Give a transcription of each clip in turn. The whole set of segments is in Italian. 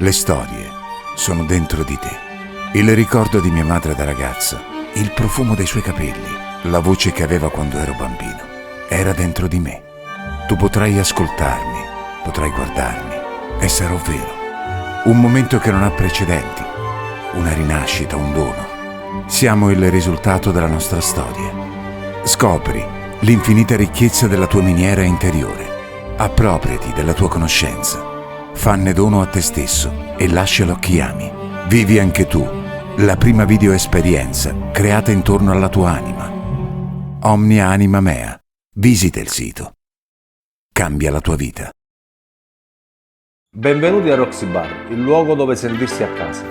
Le storie sono dentro di te. Il ricordo di mia madre da ragazza, il profumo dei suoi capelli, la voce che aveva quando ero bambino, era dentro di me. Tu potrai ascoltarmi, potrai guardarmi e sarò vero. Un momento che non ha precedenti, una rinascita, un dono. Siamo il risultato della nostra storia. Scopri l'infinita ricchezza della tua miniera interiore. Appropriati della tua conoscenza. Fanne dono a te stesso e lascialo a chi ami. Vivi anche tu la prima video esperienza creata intorno alla tua anima. Omnia Anima Mea. Visita il sito. Cambia la tua vita. Benvenuti a Roxy Bar, il luogo dove sentirsi a casa.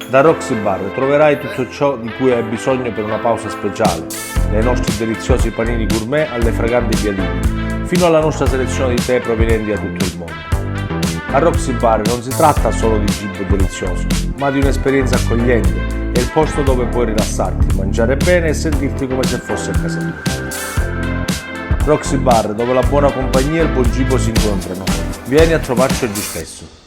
Da Roxy Bar troverai tutto ciò di cui hai bisogno per una pausa speciale, dai nostri deliziosi panini gourmet alle fraganti piadine, fino alla nostra selezione di tè provenienti da tutto il mondo. A Roxy Bar non si tratta solo di cibo delizioso, ma di un'esperienza accogliente. È il posto dove puoi rilassarti, mangiare bene e sentirti come se fossi a casa tua. Roxy Bar, dove la buona compagnia e il buon cibo si incontrano. Vieni a trovarci oggi stesso.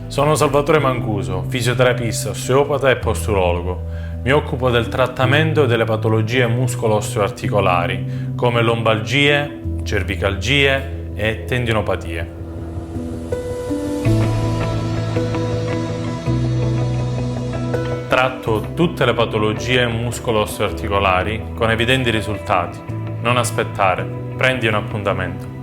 Sono Salvatore Mancuso, fisioterapista, osteopata e posturologo. Mi occupo del trattamento delle patologie muscolo-osteoarticolari, come lombalgie, cervicalgie e tendinopatie. Tratto tutte le patologie muscolo-osteoarticolari con evidenti risultati. Non aspettare, prendi un appuntamento.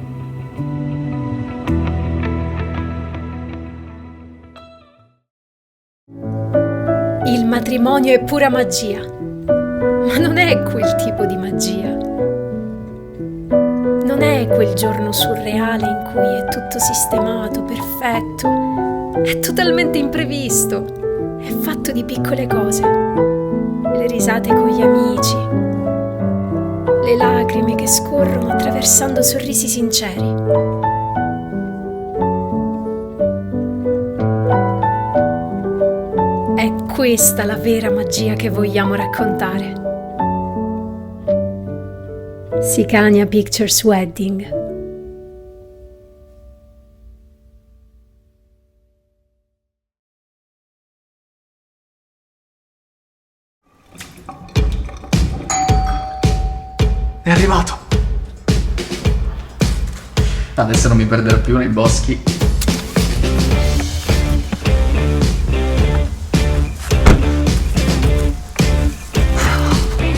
Il matrimonio è pura magia, ma non è quel tipo di magia. Non è quel giorno surreale in cui è tutto sistemato, perfetto, è totalmente imprevisto, è fatto di piccole cose. Le risate con gli amici, le lacrime che scorrono attraversando sorrisi sinceri. È questa la vera magia che vogliamo raccontare. Sicania Pictures Wedding. È arrivato. Adesso non mi perderò più nei boschi.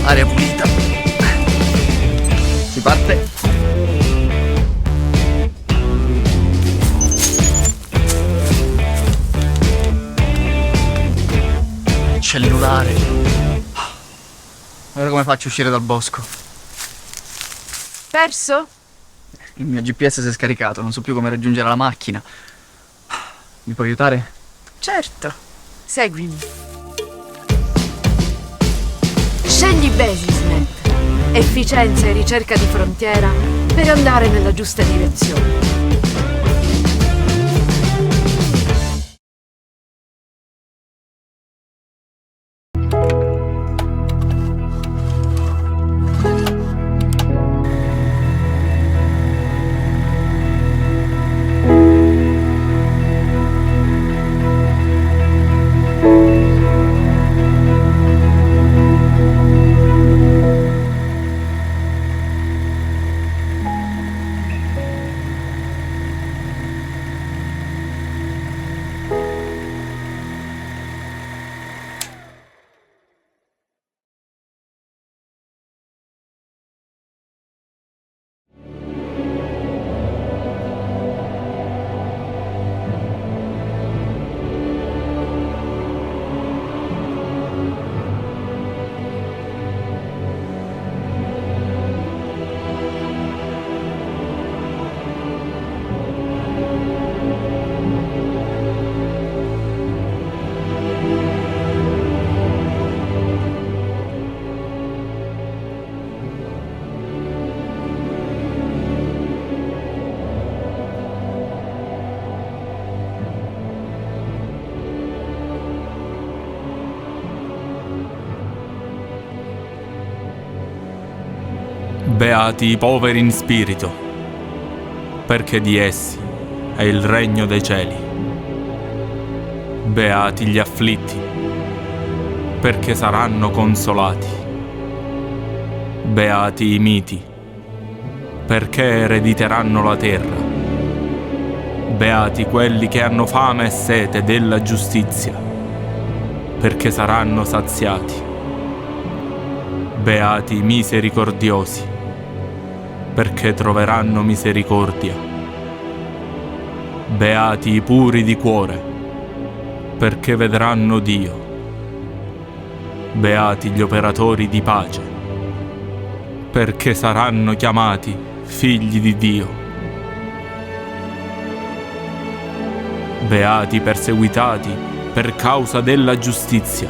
Aria pulita. Si parte. Cellulare. Ora come faccio a uscire dal bosco? Perso? Il mio GPS si è scaricato, non so più come raggiungere la macchina. Mi puoi aiutare? Certo, seguimi. Scegli BasisNet, efficienza e ricerca di frontiera per andare nella giusta direzione. Beati i poveri in spirito, perché di essi è il regno dei cieli. Beati gli afflitti, perché saranno consolati. Beati i miti, perché erediteranno la terra. Beati quelli che hanno fame e sete della giustizia, perché saranno saziati. Beati i misericordiosi, perché troveranno misericordia. Beati i puri di cuore, perché vedranno Dio. Beati gli operatori di pace, perché saranno chiamati figli di Dio. Beati i perseguitati per causa della giustizia,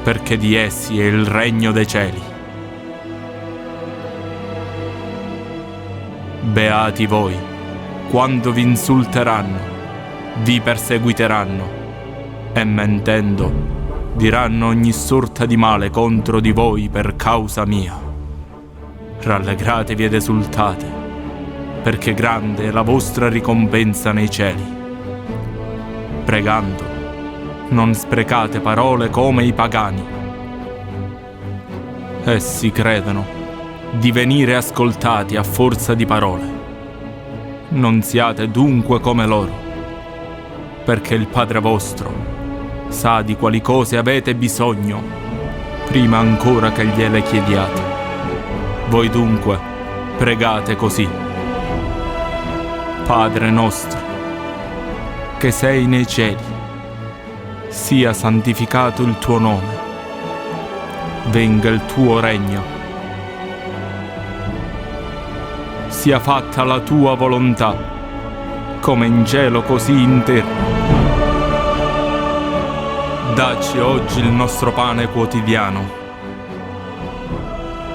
perché di essi è il regno dei cieli. Beati voi, quando vi insulteranno, vi perseguiteranno e mentendo diranno ogni sorta di male contro di voi per causa mia. Rallegratevi ed esultate, perché grande è la vostra ricompensa nei cieli. Pregando, non sprecate parole come i pagani. Essi credono di venire ascoltati a forza di parole. Non siate dunque come loro, perché il Padre vostro sa di quali cose avete bisogno prima ancora che gliele chiediate. Voi dunque pregate così: Padre nostro, che sei nei cieli, sia santificato il tuo nome, venga il tuo regno, sia fatta la tua volontà, come in cielo così in terra. Dacci oggi il nostro pane quotidiano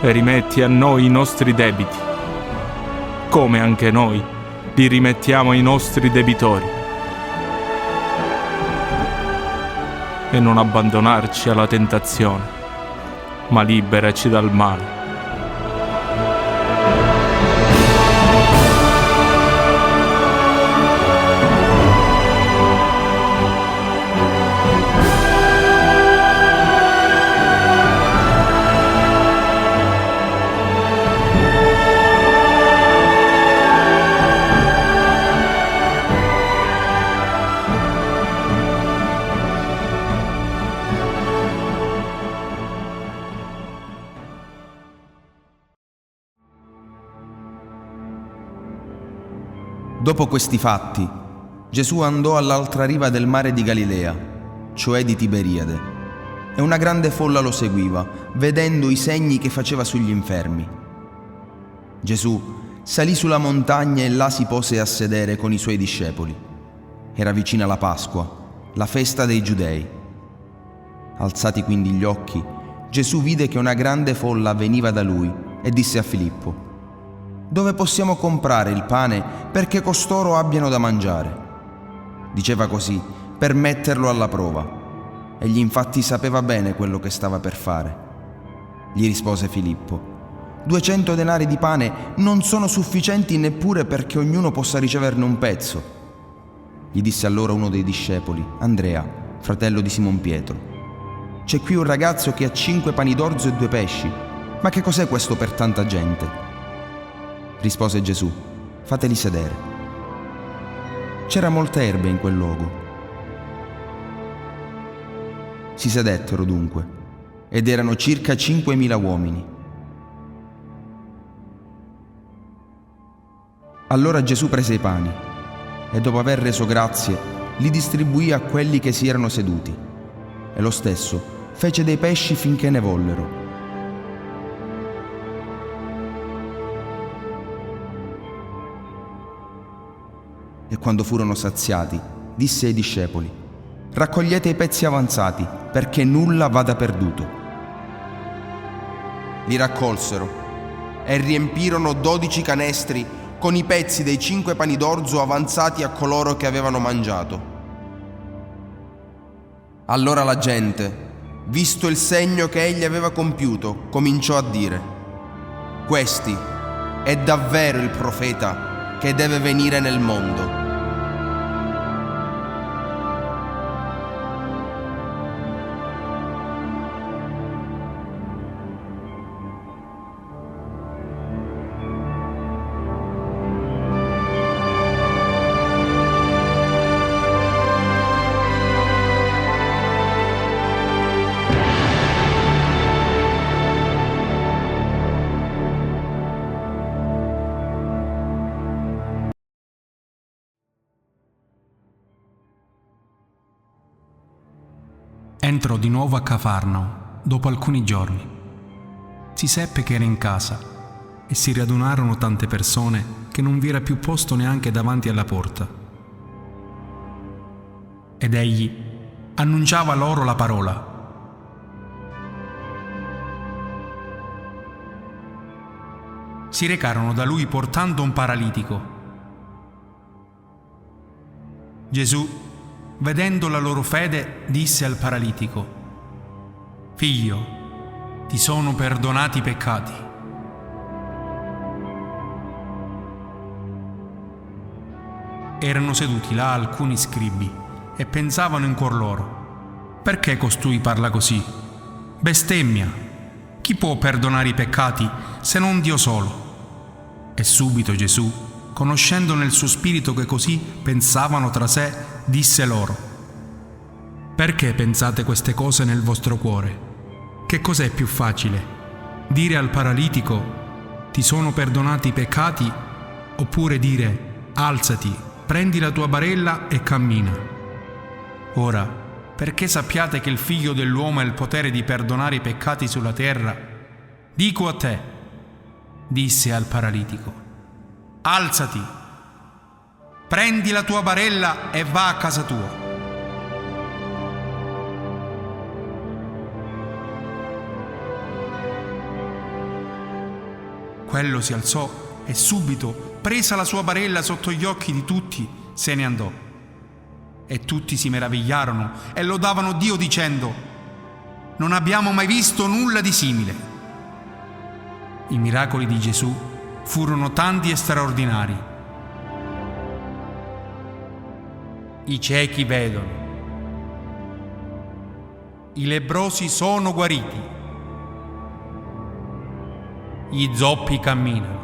e rimetti a noi i nostri debiti, come anche noi li rimettiamo ai nostri debitori. E non abbandonarci alla tentazione, ma liberaci dal male. Dopo questi fatti, Gesù andò all'altra riva del mare di Galilea, cioè di Tiberiade, e una grande folla lo seguiva, vedendo i segni che faceva sugli infermi. Gesù salì sulla montagna e là si pose a sedere con i suoi discepoli. Era vicina la Pasqua, la festa dei Giudei. Alzati quindi gli occhi, Gesù vide che una grande folla veniva da lui e disse a Filippo: «Dove possiamo comprare il pane perché costoro abbiano da mangiare?» Diceva così per metterlo alla prova. Egli infatti sapeva bene quello che stava per fare. Gli rispose Filippo: 200 denari di pane non sono sufficienti neppure perché ognuno possa riceverne un pezzo. Gli disse allora uno dei discepoli, Andrea, fratello di Simon Pietro: «C'è qui un ragazzo che ha 5 pani d'orzo e 2 pesci. Ma che cos'è questo per tanta gente?» Rispose Gesù: «Fateli sedere». C'era molta erba in quel luogo. Si sedettero dunque, ed erano circa 5.000 uomini. Allora Gesù prese i pani e dopo aver reso grazie li distribuì a quelli che si erano seduti, e lo stesso fece dei pesci finché ne vollero. E quando furono saziati, disse ai discepoli: «Raccogliete i pezzi avanzati, perché nulla vada perduto». Li raccolsero e riempirono 12 canestri con i pezzi dei 5 pani d'orzo avanzati a coloro che avevano mangiato. Allora la gente, visto il segno che egli aveva compiuto, cominciò a dire: Questi è davvero il profeta che deve venire nel mondo. Entrò di nuovo a Cafarnao dopo alcuni giorni. Si seppe che era in casa e si radunarono tante persone che non vi era più posto neanche davanti alla porta. Ed egli annunciava loro la parola. Si recarono da lui portando un paralitico. Gesù, vedendo la loro fede, disse al paralitico: «Figlio, ti sono perdonati i peccati». Erano seduti là alcuni scribi e pensavano in cuor loro: «Perché costui parla così? Bestemmia! Chi può perdonare i peccati se non Dio solo?» E subito Gesù, conoscendo nel suo spirito che così pensavano tra sé, disse loro: «Perché pensate queste cose nel vostro cuore? Che cos'è più facile? Dire al paralitico: ti sono perdonati i peccati, oppure dire: alzati, prendi la tua barella e cammina? Ora, perché sappiate che il Figlio dell'uomo ha il potere di perdonare i peccati sulla terra, dico a te», disse al paralitico: «alzati, prendi la tua barella e va a casa tua». Quello si alzò e subito, presa la sua barella sotto gli occhi di tutti, se ne andò. E tutti si meravigliarono e lodavano Dio dicendo: «Non abbiamo mai visto nulla di simile». I miracoli di Gesù furono tanti e straordinari. I ciechi vedono, i lebbrosi sono guariti, gli zoppi camminano,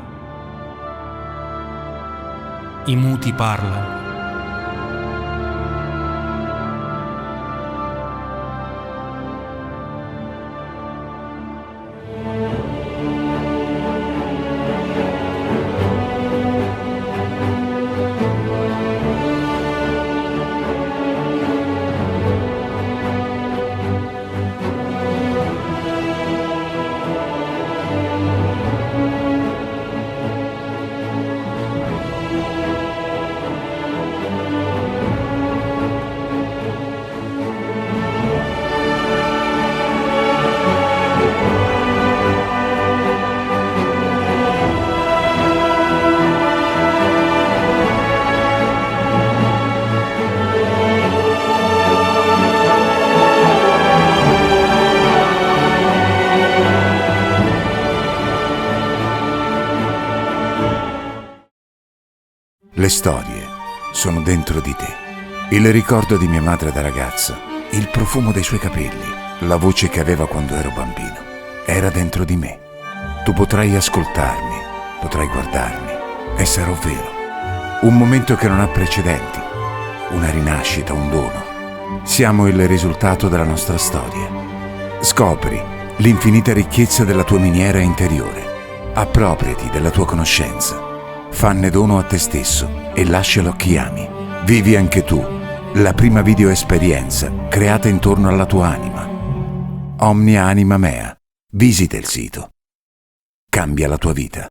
i muti parlano. Le storie sono dentro di te. Il ricordo di mia madre da ragazza, il profumo dei suoi capelli, la voce che aveva quando ero bambino, era dentro di me. Tu potrai ascoltarmi, potrai guardarmi e sarò vero. Un momento che non ha precedenti, una rinascita, un dono. Siamo il risultato della nostra storia. Scopri l'infinita ricchezza della tua miniera interiore. Appropriati della tua conoscenza. Fanne dono a te stesso e lascialo a chi ami. Vivi anche tu la prima video esperienza creata intorno alla tua anima. Omnia Anima Mea. Visita il sito. Cambia la tua vita.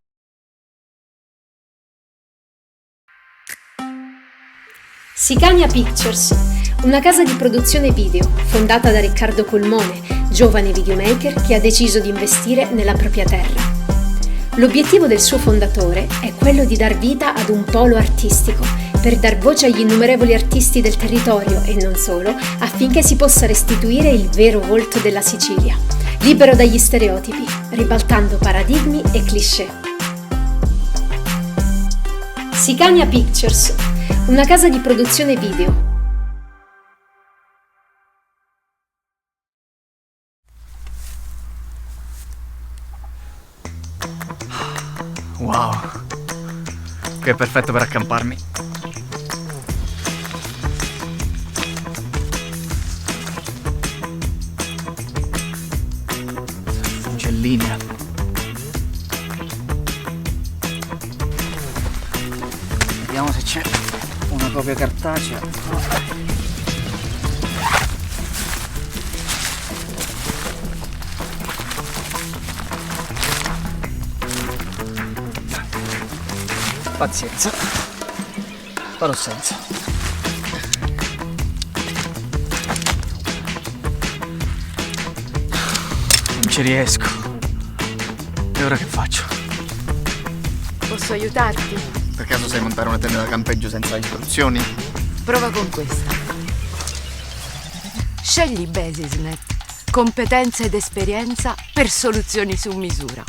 Sicania Pictures, una casa di produzione video fondata da Riccardo Colmone, giovane videomaker che ha deciso di investire nella propria terra. L'obiettivo del suo fondatore è quello di dar vita ad un polo artistico, per dar voce agli innumerevoli artisti del territorio e non solo, affinché si possa restituire il vero volto della Sicilia. libero dagli stereotipi, ribaltando paradigmi e cliché. Sicania Pictures, una casa di produzione video. Wow, qui è perfetto per accamparmi. C'è linea. Vediamo se c'è una copia cartacea. Pazienza, farò senza. Non ci riesco. E ora che faccio? Posso aiutarti? Per caso sai montare una tenda da campeggio senza istruzioni? Prova con questa. Scegli Basisnet. Competenza ed esperienza per soluzioni su misura.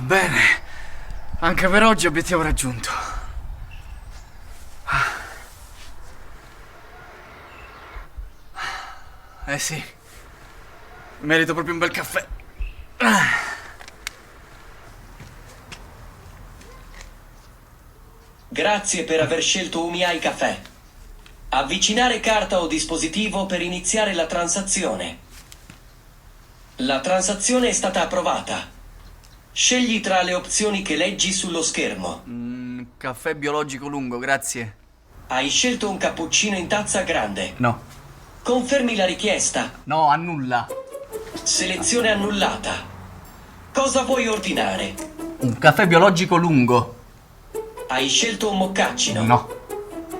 Bene, anche per oggi obiettivo raggiunto. Eh sì, merito proprio un bel caffè. Grazie per aver scelto UmiAi Caffè. Avvicinare carta o dispositivo per iniziare la transazione. La transazione è stata approvata. Scegli tra le opzioni che leggi sullo schermo. Caffè biologico lungo, grazie. Hai scelto un cappuccino in tazza grande. No. Confermi la richiesta. No, annulla. Selezione annullata. Cosa vuoi ordinare? Un caffè biologico lungo. Hai scelto un moccacino. No.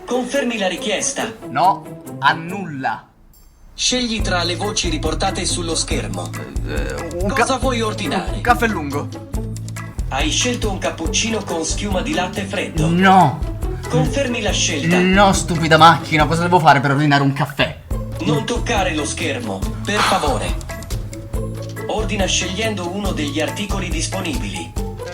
Confermi la richiesta. No, annulla. Scegli tra le voci riportate sullo schermo. Cosa vuoi ordinare? Un caffè lungo. Hai scelto un cappuccino con schiuma di latte freddo. No. Confermi la scelta. No, stupida macchina, cosa devo fare per ordinare un caffè? Non toccare lo schermo, per favore. Ordina scegliendo uno degli articoli disponibili.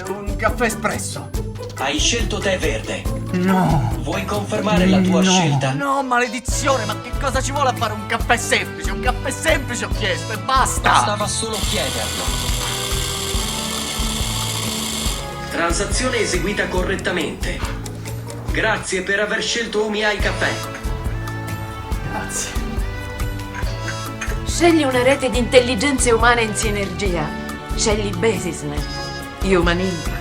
Un caffè espresso. Hai scelto tè verde. No. Vuoi confermare la tua scelta? No, maledizione, ma che cosa ci vuole a fare un caffè semplice? Un caffè semplice ho chiesto e basta. Bastava solo chiederlo. Transazione eseguita correttamente. Grazie per aver scelto UmiAi Caffè. Grazie. Scegli una rete di intelligenze umane in sinergia. Scegli Basisnet. Human Impact.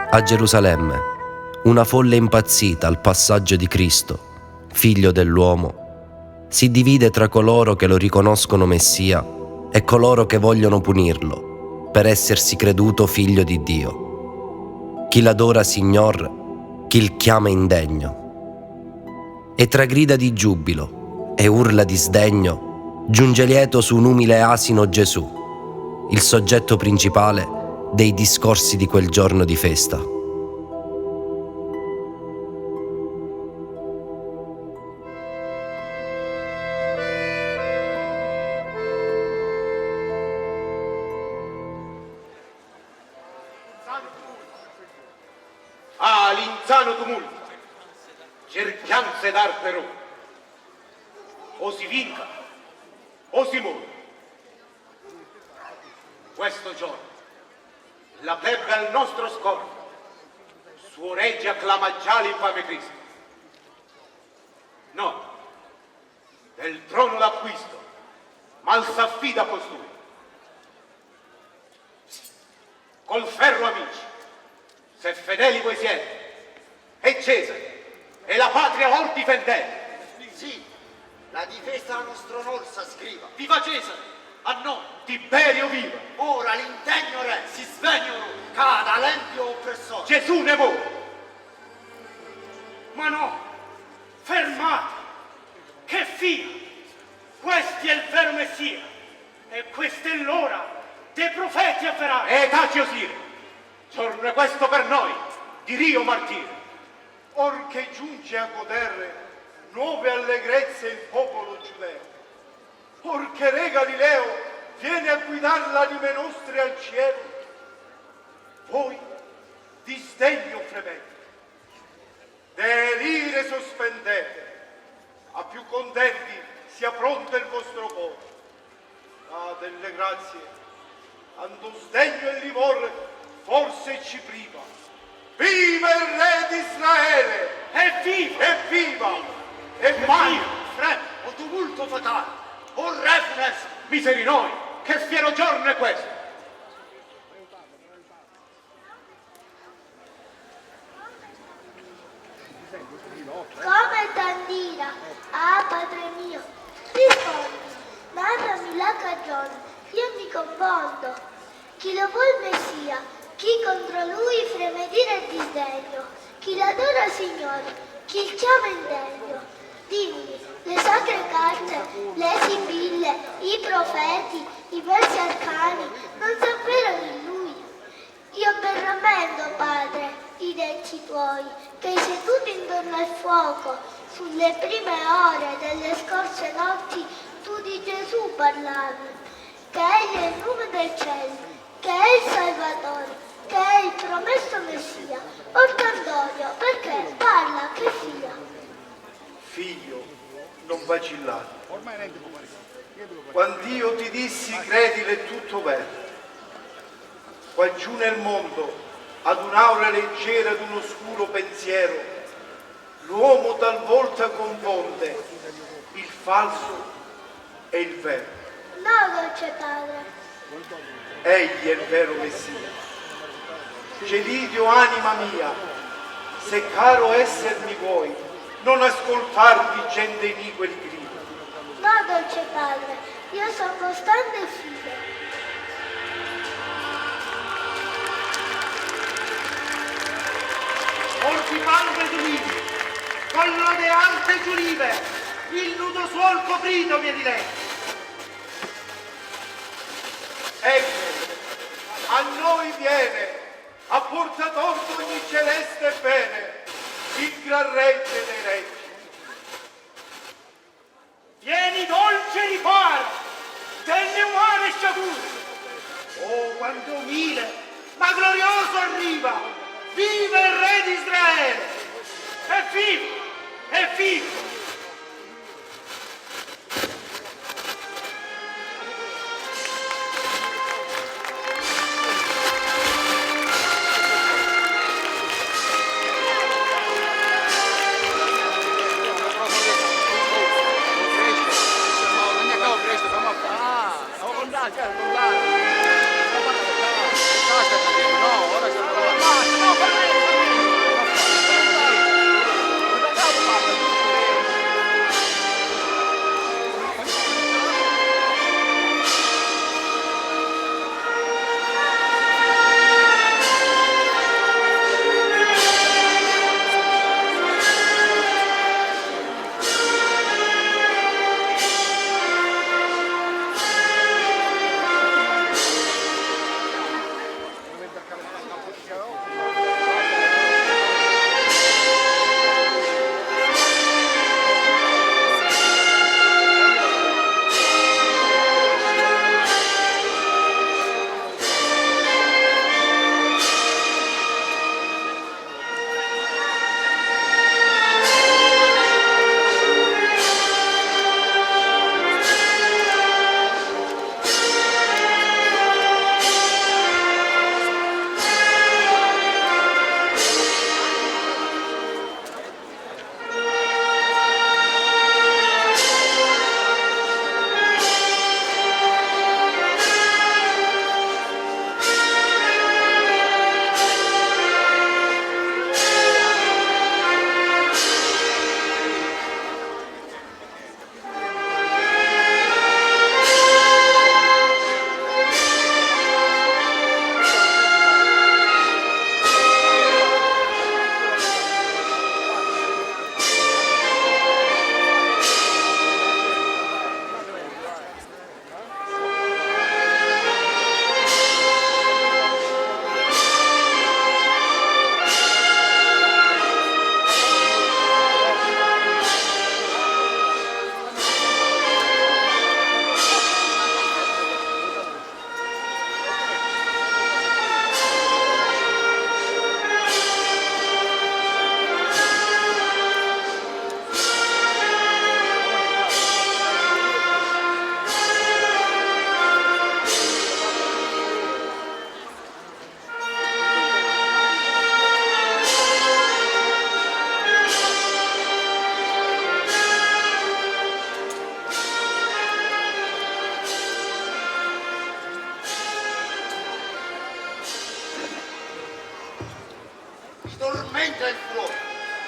A Gerusalemme, una folla impazzita al passaggio di Cristo, figlio dell'uomo, si divide tra coloro che lo riconoscono Messia e coloro che vogliono punirlo per essersi creduto figlio di Dio. Chi l'adora Signor, chi il chiama indegno. E tra grida di giubilo e urla di sdegno giunge lieto su un umile asino Gesù, il soggetto principale dei discorsi di quel giorno di festa. Ah, l'insano tumulto, cerchianze dar però, o si vinca o si muore. Questo giorno la plebe al nostro scorno suoreggia acclama già l'infame Cristo. No, del trono l'acquisto mal s'affida a costui. Col ferro amici, se fedeli voi siete, e Cesare, e la patria or difendete. Sì, la difesa a nostro onor s'ascriva. Viva Cesare, a noi, Tiberio viva. Ora l'indegno re si svegliano, cada l'empio oppressore. Gesù ne muore. Ma no, fermate, che fia, questi è il vero Messia, e questa è l'ora dei profeti avverati. E taci Osire, giorno è questo per noi, di Rio martire. Or che giunge a godere nuove allegrezze il popolo giudeo, or che re Galileo viene a guidare l'anime nostre al cielo, voi di sdegno fremete, delire sospendete, a più contenti sia pronto il vostro cuore. Ah, delle grazie, ando sdegno e livor forse ci priva. Viva il re di Israele! Evviva! Evviva! E mai, Fre, o tumulto fatale, o re funesto. Miseri noi, che fiero giorno è questo! Come t'andira, ah padre mio, rispondi, narrami la cagione, io mi confondo. Chi lo vuol Messia, chi contro lui freme dire e disdegno, chi l'adora Signore, chi il chiama indegno. Dimmi, le sacre carte, le sibille, i profeti, i versi arcani, non sapevano in lui. Io ben rammento, padre, i detti tuoi, che seduti intorno al fuoco, sulle prime ore delle scorse notti, tu di Gesù parlavi, che egli è il nome del cielo, che è il Salvatore, che è il promesso Messia. Orcandoglio, perché parla che sia. Figlio, non vacillare. Quando io ti dissi credile è tutto vero, qua giù nel mondo, ad un'aura leggera, ad un oscuro pensiero, l'uomo talvolta confonde il falso e il vero. No, dolce padre. Egli è il vero Messia. Gelidio anima mia, se caro essermi vuoi, non ascoltarti gente iniqua e grida. No, dolce padre, io sono costante e fide. Orti palme d'ulivi, collo de alte giulive, il nudo suol coprito via di lei. Ecco, a noi viene, a portator d'ogni celeste bene, il gran regge dei reggi. Vieni dolce riparo delle umane sciagure. Oh, quanto umile, ma glorioso arriva! Viva il re di Israele! Evviva! Evviva! No, ora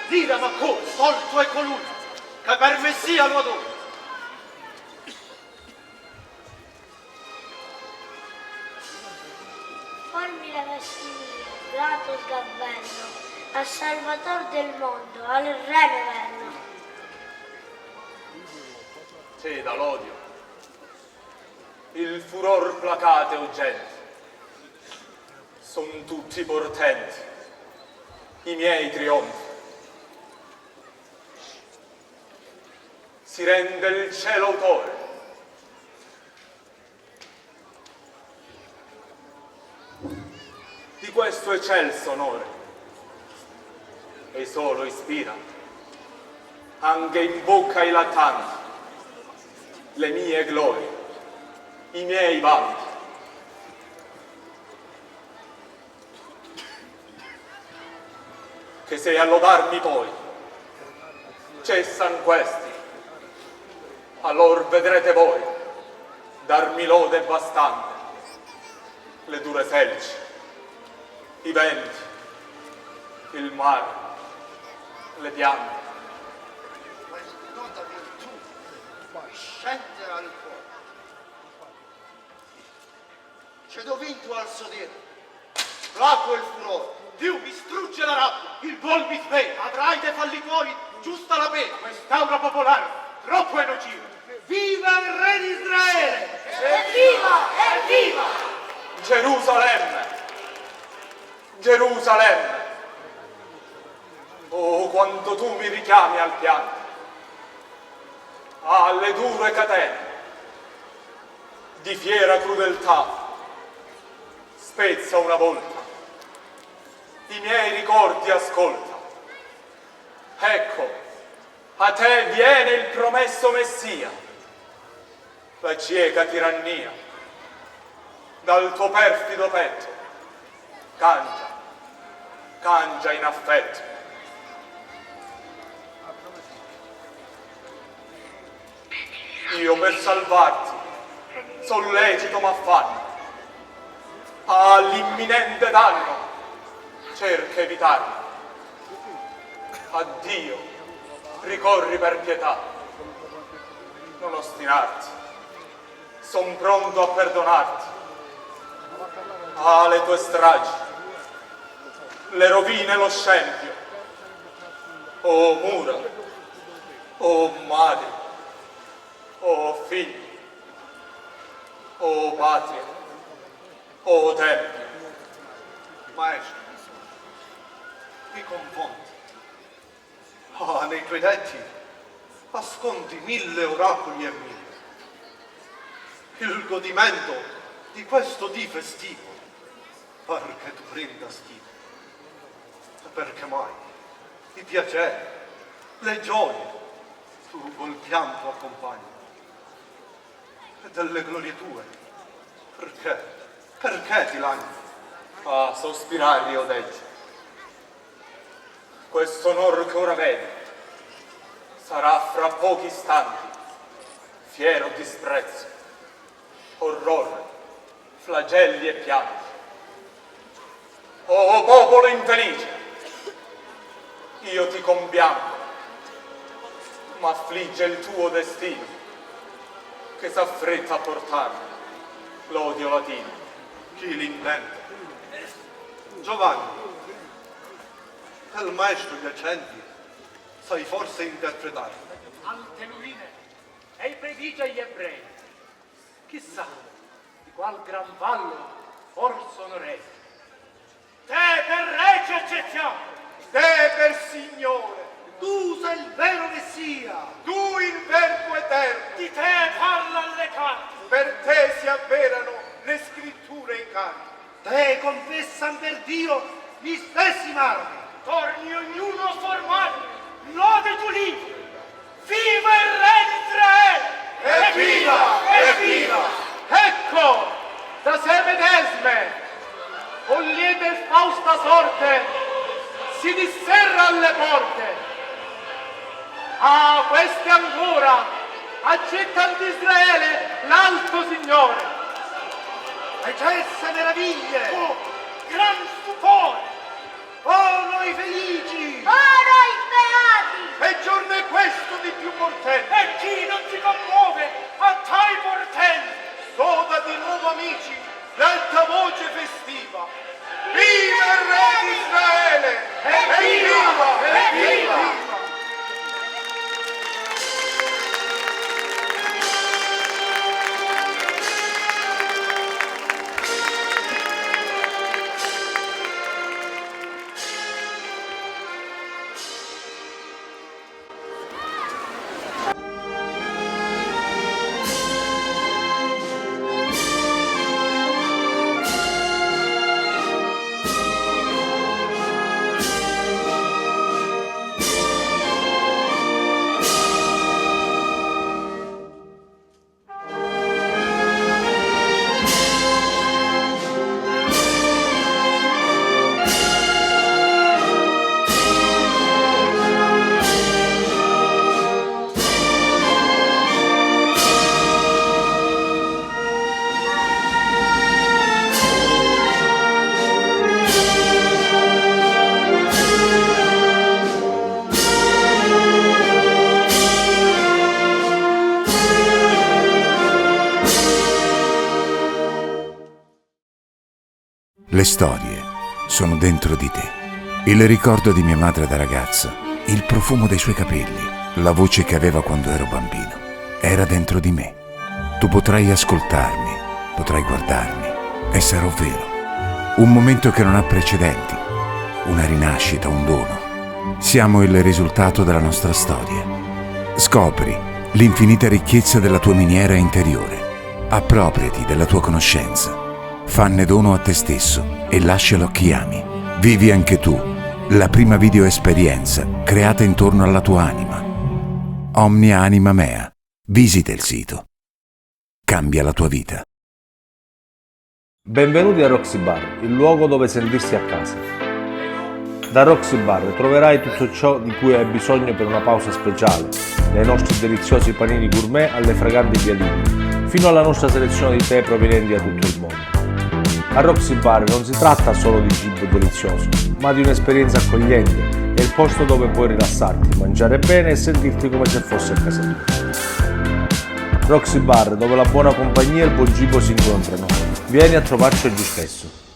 Dira ma come, tolto è colui, che per Messia lo adora. Formi la vestimia, grato sgabello, al Salvator del mondo, al Re Nevello. Ceda l'odio, il furor placate o gente, son tutti portenti, i miei trionfi. Si rende il cielo autore, di questo eccelso onore, e solo ispira, anche in bocca ai lattanti, le mie glorie, i miei vanti. Che se a lodarmi poi cessan questi, allor vedrete voi darmi lode bastante, le dure selci, i venti, il mare, le piante. Nota virtù, scende al cuore. C'è vinto al sodire, l'acqua il furore, Dio mi strugge la rabbia, il vol mi sveglia, avrai dei falli tuoi, giusta la pena, quest'aura popolare, troppo è nociva. Viva il re di Israele! Evviva! Evviva! Gerusalemme! Gerusalemme! Oh, quanto tu mi richiami al pianto, alle dure catene di fiera crudeltà, spezza una volta, i miei ricordi ascolta. Ecco, a te viene il promesso Messia, la cieca tirannia dal tuo perfido petto cangia in affetto. Io per salvarti sollecito m'affanno, all'imminente danno cerca evitarlo. Addio, ricorri per pietà, non ostinarti, son pronto a perdonarti. Le tue stragi, le rovine e lo scempio, o mura, o madri, o figli, o patria, o tempio. Maestro, mi confondi. Nei tuoi detti ascondi 1000 oracoli e mille. Il godimento di questo dì festivo, perché tu prenda stimo, perché mai i piaceri, le gioie, tu col pianto accompagni, e delle glorie tue, perché ti lagni? A sospirare io deggio, questo onor che ora vedi sarà fra pochi istanti fiero disprezzo, orrore, flagelli e pianti. O popolo infelice, io ti compiango, ma affligge il tuo destino, che s'affretta a portarmi l'odio latino. Chi l'intende? Giovanni, il maestro gli accenti sai forse interpretare. Anteluine e i predigi agli ebrei. Chissà di qual gran vallo or sono re. Te per re ci accettiamo. Te per Signore, tu sei il vero Messia, tu il Verbo eterno. Di te parlano le carte. Per te si avverano le scritture in carne. Te confessan per Dio gli stessi marmi. Torni ognuno a formarli, lode tu libro. Viva il re di Israele! Evviva! Evviva! Ecco, da sé medesime, con lieve e fausta sorte, si disserra alle porte. Queste ancora accettan di Israele l'alto Signore. E cesse meraviglie! Gran stupore! Oh, noi felici! Oh, noi Che giorno è questo di più portento? E chi non si commuove a tai portenti? Soda di nuovo amici, l'alta voce festiva. Viva il re di Israele! Evviva! Evviva! Le storie sono dentro di te. Il ricordo di mia madre da ragazza, il profumo dei suoi capelli, la voce che aveva quando ero bambino, era dentro di me. Tu potrai ascoltarmi, potrai guardarmi e sarò vero. Un momento che non ha precedenti, una rinascita, un dono. Siamo il risultato della nostra storia. Scopri l'infinita ricchezza della tua miniera interiore. Appropriati della tua conoscenza. Fanne dono a te stesso e lascialo a chi ami. Vivi anche tu la prima video esperienza creata intorno alla tua anima. Omnia Anima Mea. Visita il sito. Cambia la tua vita. Benvenuti a Roxy Bar, il luogo dove sentirsi a casa. Da Roxy Bar troverai tutto ciò di cui hai bisogno per una pausa speciale, dai nostri deliziosi panini gourmet alle fraganti piadine, fino alla nostra selezione di tè provenienti da tutto il mondo. A Roxy Bar non si tratta solo di cibo delizioso, ma di un'esperienza accogliente. È il posto dove puoi rilassarti, mangiare bene e sentirti come se fossi a casa tua. Roxy Bar, dove la buona compagnia e il buon cibo si incontrano. Vieni a trovarci oggi stesso.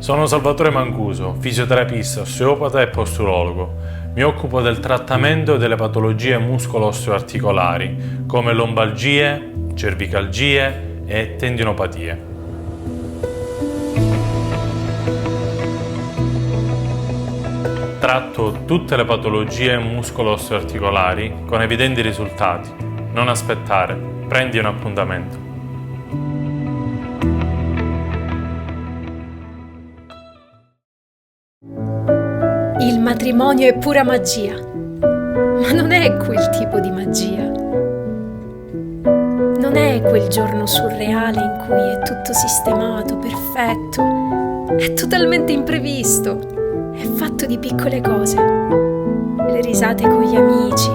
Sono Salvatore Mancuso, fisioterapista, osteopata e posturologo. Mi occupo del trattamento delle patologie muscolo-osteoarticolari, come lombalgie, cervicalgie e tendinopatie. Tratto tutte le patologie muscolo-osteoarticolari con evidenti risultati. Non aspettare, prendi un appuntamento. Il matrimonio è pura magia, ma non è quel tipo di magia. Non è quel giorno surreale in cui è tutto sistemato, perfetto, è totalmente imprevisto, è fatto di piccole cose. Le risate con gli amici,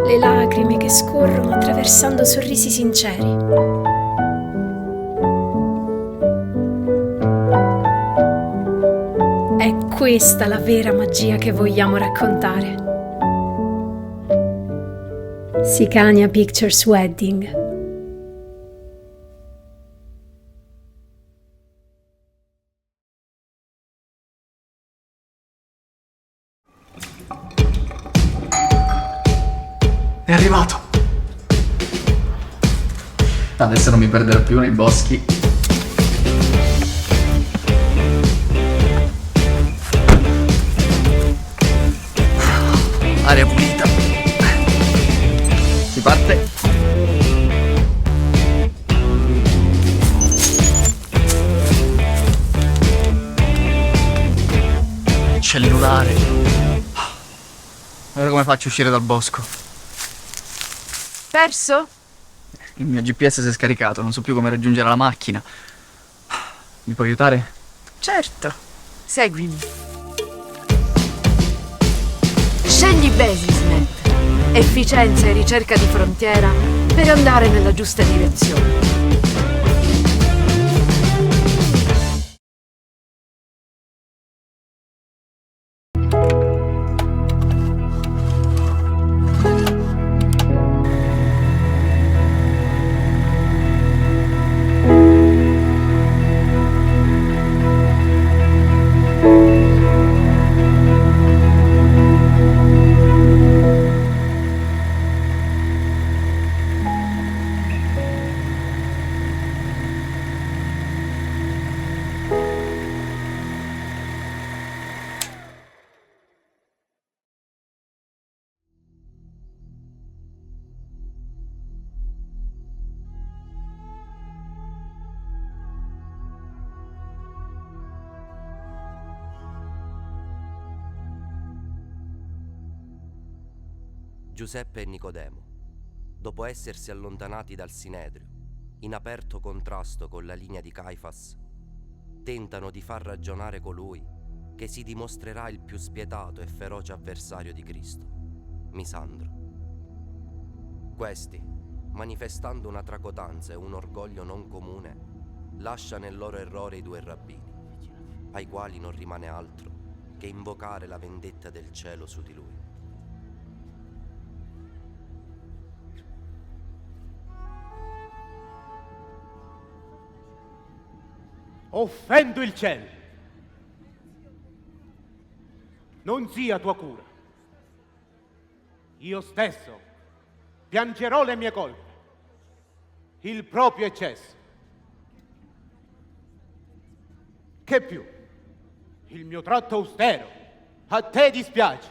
le lacrime che scorrono attraversando sorrisi sinceri. È questa la vera magia che vogliamo raccontare. Sicania Pictures Wedding. È arrivato. Adesso non mi perderò più nei boschi. Aria pulita. Si parte. cellulare. Ora come faccio a uscire dal bosco? Perso? Il mio GPS si è scaricato, non so più come raggiungere la macchina. Mi puoi aiutare? Certo. Seguimi. Scegli Basisnet. Efficienza e ricerca di frontiera per andare nella giusta direzione. Giuseppe e Nicodemo, dopo essersi allontanati dal Sinedrio, in aperto contrasto con la linea di Caifas, tentano di far ragionare colui che si dimostrerà il più spietato e feroce avversario di Cristo, Misandro. Questi, manifestando una tracotanza e un orgoglio non comune, lascia nel loro errore i due rabbini, ai quali non rimane altro che invocare la vendetta del cielo su di lui. Offendo il cielo. Non sia tua cura. Io stesso piangerò le mie colpe, il proprio eccesso. Che più? Il mio tratto austero a te dispiace.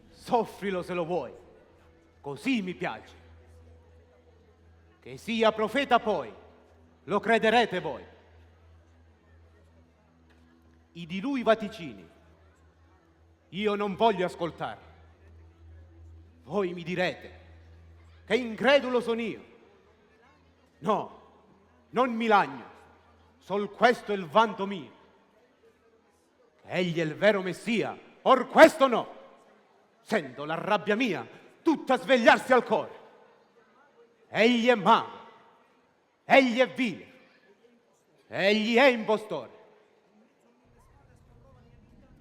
Soffrilo se lo vuoi, così mi piace. Che sia profeta poi, lo crederete voi. I di lui vaticini io non voglio ascoltare. Voi mi direte che incredulo son io. No, non mi lagno, sol questo è il vanto mio. Che egli è il vero Messia, or questo no. Sento la rabbia mia tutta svegliarsi al cuore. Egli è mago, egli è vile, egli è impostore.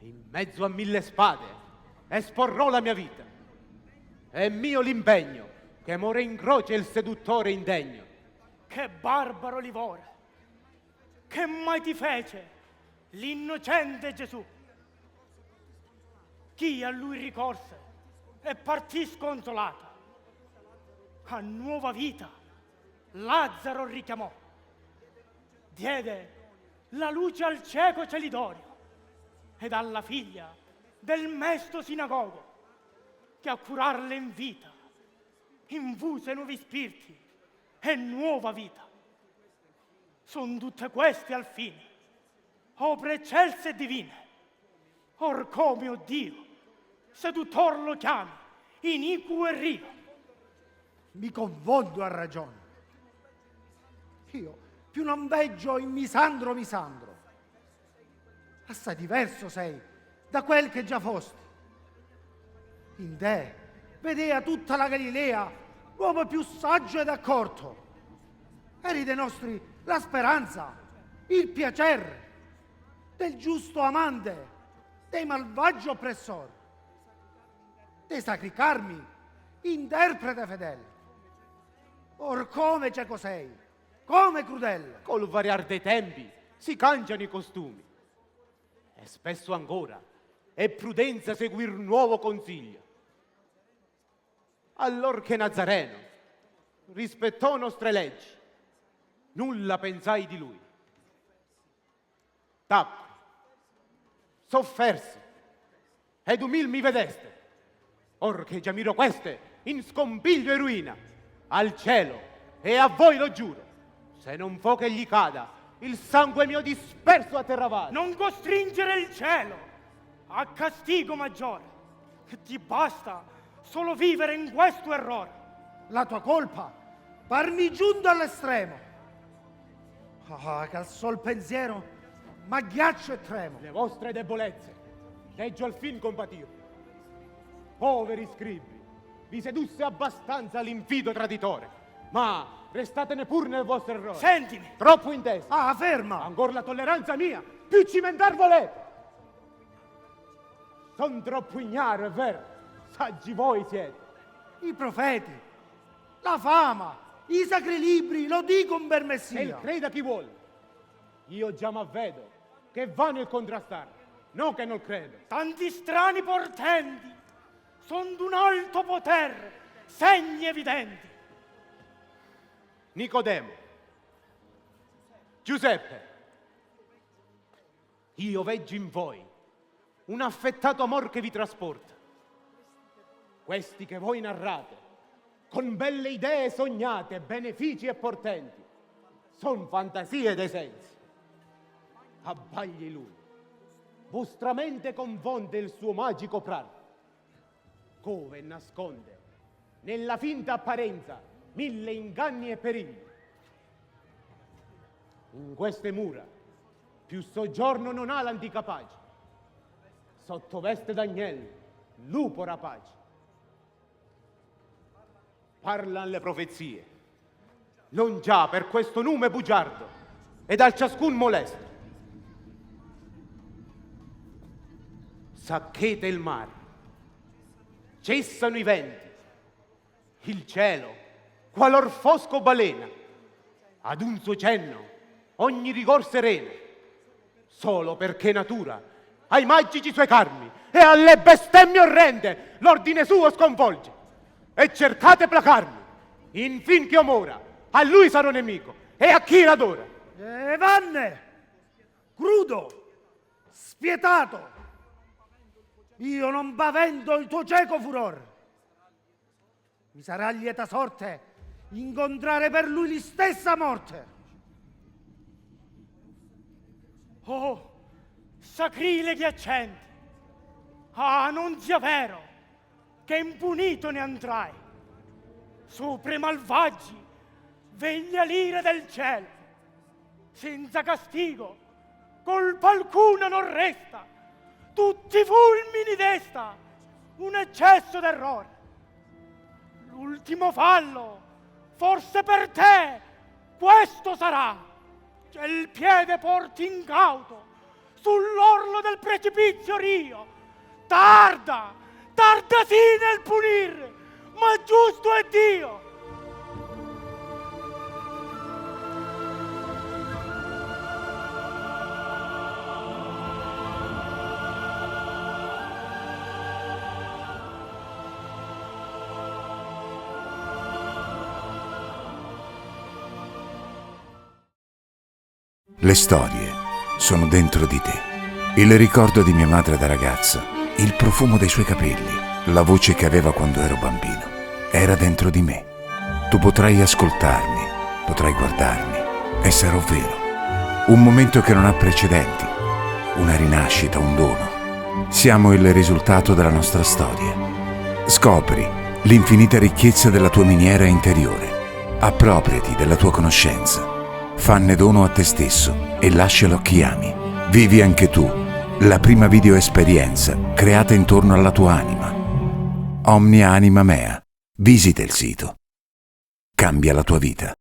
In mezzo a 1000 spade esporrò la mia vita. È mio l'impegno che more in croce il seduttore indegno. Che barbaro livore! Che mai ti fece l'innocente Gesù? Chi a lui ricorse e partì sconsolato. A nuova vita Lazzaro richiamò. Diede la luce al cieco Celidorio ed alla figlia del mesto sinagogo, che a curarle in vita infuse nuovi spiriti e nuova vita. Son tutte queste al fine opere eccelse e divine. Or come, o Dio, seduttor lo chiami iniquo e rivo. Mi confondo a ragione. Io più non veggio in Misandro. Assai diverso sei da quel che già fosti. In te vedea tutta la Galilea l'uomo più saggio ed accorto. Eri dei nostri la speranza, il piacere, del giusto amante, dei malvagi oppressori, dei sacri carmi, interprete fedele. Or come cieco sei, come crudele. Col variar dei tempi si cangiano i costumi. E spesso ancora è prudenza seguir nuovo consiglio. Allor che Nazareno rispettò nostre leggi, nulla pensai di lui. Tacqui, soffersi, ed umil mi vedeste. Or che già miro queste in scompiglio e ruina, al cielo e a voi lo giuro, se non fo che gli cada il sangue mio disperso a terra vada. Non costringere il cielo, a castigo maggiore. Ti basta solo vivere in questo errore. La tua colpa parmi giunto all'estremo. Che al sol pensiero m'agghiaccio e tremo. Le vostre debolezze leggio al fin compatire. Poveri scribi, vi sedusse abbastanza l'infido traditore, ma restatene pur nel vostro errore. Sentimi! Troppo in testa. Ferma! Ancora la tolleranza mia, più cimentar volete. Son troppo ignaro, è vero, saggi voi siete. I profeti, la fama, i sacri libri, lo dicono per Messia. E creda chi vuole. Io già m'avvedo che è vano il contrastare, no che non credo. Tanti strani portenti, son d'un alto potere, segni evidenti. Nicodemo, Giuseppe, io veggio in voi un affettato amor che vi trasporta. Questi che voi narrate, con belle idee sognate, benefici e portenti, son fantasie ed sensi. Abbagli lui, vostra mente confonde il suo magico prato, cove nasconde nella finta apparenza mille inganni e perigli. In queste mura più soggiorno non ha l'anticapace, sotto veste d'agnello, lupo rapace. Parlan le profezie, non già per questo nume bugiardo ed al ciascun molesto. S'accheta il mare, cessano i venti, il cielo, qualor fosco balena, ad un suo cenno ogni rigor serena, solo perché natura ai magici suoi carmi e alle bestemmie orrende l'ordine suo sconvolge. E cercate placarmi, infin che io mora, a lui sarò nemico e a chi l'adora. Vanne, crudo, spietato, io non pavento il tuo cieco furor. Mi sarà lieta sorte incontrare per lui l'istessa morte. Oh, sacrileghi accenti, non sia vero che impunito ne andrai. Sopra i malvagi veglia l'ira del cielo, senza castigo colpa alcuna non resta, tutti fulmini desta un eccesso d'errore. L'ultimo fallo forse per te questo sarà, che il piede porti incauto sull'orlo del precipizio rio. Tarda sì nel punire, ma giusto è Dio. Le storie sono dentro di te. Il ricordo di mia madre da ragazza, il profumo dei suoi capelli, la voce che aveva quando ero bambino, era dentro di me. Tu potrai ascoltarmi, potrai guardarmi e sarò vero. Un momento che non ha precedenti, una rinascita, un dono. Siamo il risultato della nostra storia. Scopri l'infinita ricchezza della tua miniera interiore. Appropriati della tua conoscenza. Fanne dono a te stesso e lascialo a chi ami. Vivi anche tu la prima video esperienza creata intorno alla tua anima. Omnia Anima Mea. Visita il sito. Cambia la tua vita.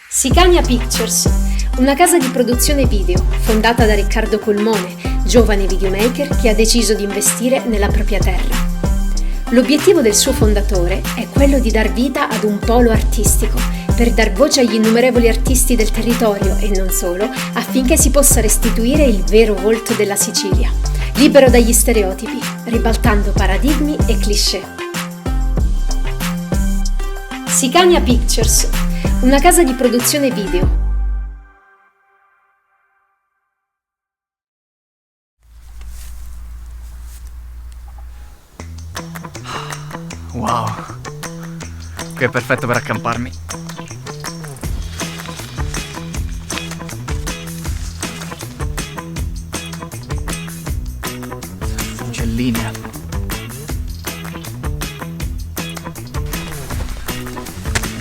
Sicania Pictures, una casa di produzione video fondata da Riccardo Colmone, giovane videomaker che ha deciso di investire nella propria terra. L'obiettivo del suo fondatore è quello di dar vita ad un polo artistico, per dar voce agli innumerevoli artisti del territorio e non solo, affinché si possa restituire il vero volto della Sicilia, libero dagli stereotipi, ribaltando paradigmi e cliché. Sicania Pictures, una casa di produzione video. Wow, qui è perfetto per accamparmi. in linea.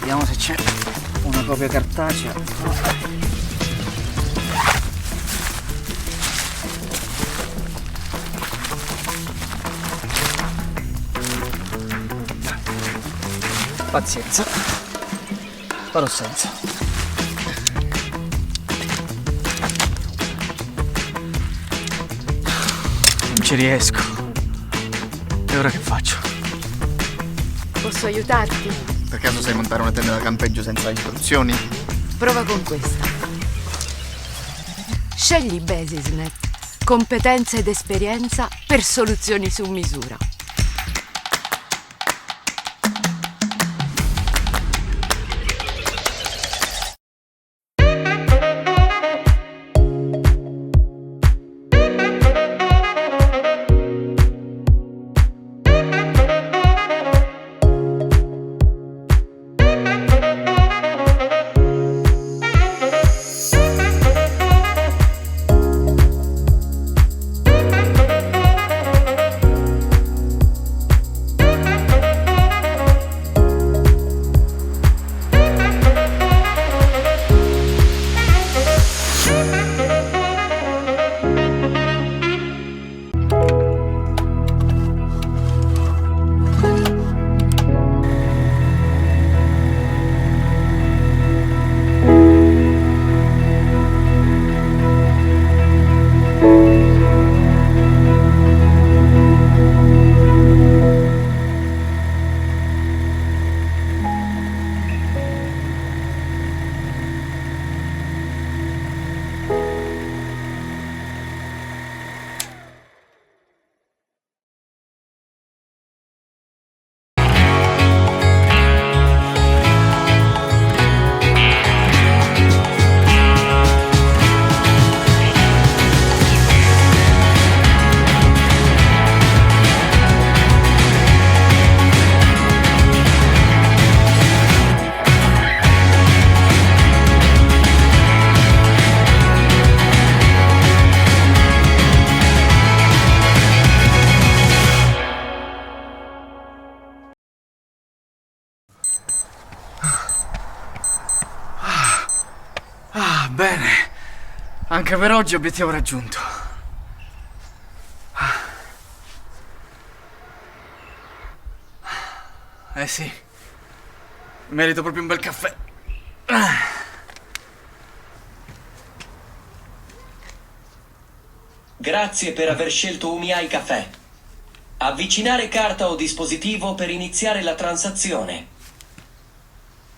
Vediamo se c'è una copia cartacea. Pazienza, farò senza. Non ci riesco. E ora che faccio? Posso aiutarti? Per caso sai montare una tenda da campeggio senza istruzioni? Prova con questa. Scegli Basisnet. Competenza ed esperienza per soluzioni su misura. Bene, anche per oggi obiettivo raggiunto. Eh sì, merito proprio un bel caffè. Grazie per aver scelto UmiAi Caffè. Avvicinare carta o dispositivo per iniziare la transazione.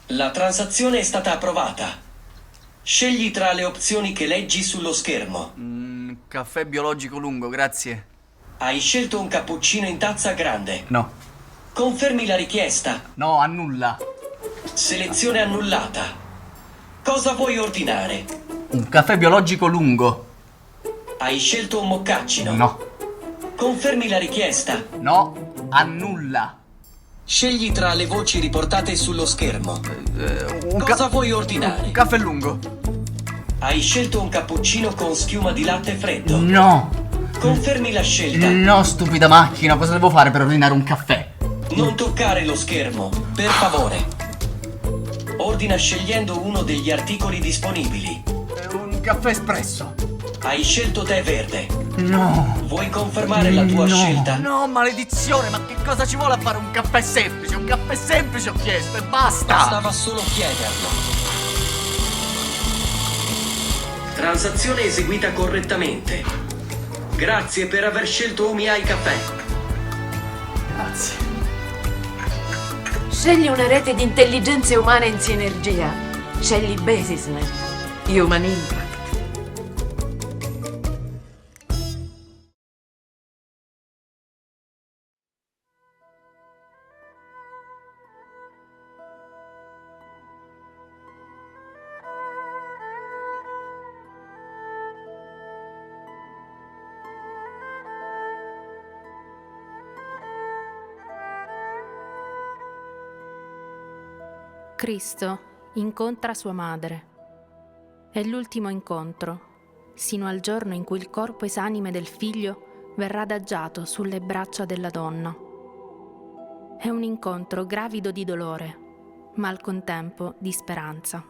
La transazione è stata approvata. Scegli tra le opzioni che leggi sullo schermo. Caffè biologico lungo, grazie. Hai scelto un cappuccino in tazza grande. No. Confermi la richiesta. No, annulla. Selezione annullata. Cosa vuoi ordinare? Un caffè biologico lungo. Hai scelto un moccacino. No. Confermi la richiesta. No, annulla. Scegli tra le voci riportate sullo schermo. Cosa vuoi ordinare? Un caffè lungo. Hai scelto un cappuccino con schiuma di latte freddo. No. Confermi la scelta. No, stupida macchina, cosa devo fare per ordinare un caffè? Non toccare lo schermo, per favore. Ordina scegliendo uno degli articoli disponibili. Un caffè espresso. Hai scelto tè verde. No. Vuoi confermare la tua scelta? No, maledizione, ma che cosa ci vuole a fare un caffè semplice? Un caffè semplice ho chiesto e basta. Bastava solo chiederlo. Transazione eseguita correttamente. Grazie per aver scelto UmiAi Caffè. Grazie. Scegli una rete di intelligenze umane in sinergia. Scegli Basisnet. Human Impact. Cristo incontra sua madre. È l'ultimo incontro, sino al giorno in cui il corpo esanime del figlio verrà adagiato sulle braccia della donna. È un incontro gravido di dolore, ma al contempo di speranza.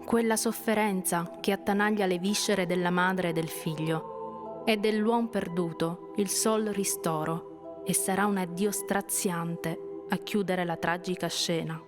Quella sofferenza che attanaglia le viscere della madre e del figlio è dell'uomo perduto il sol ristoro e sarà un addio straziante a chiudere la tragica scena.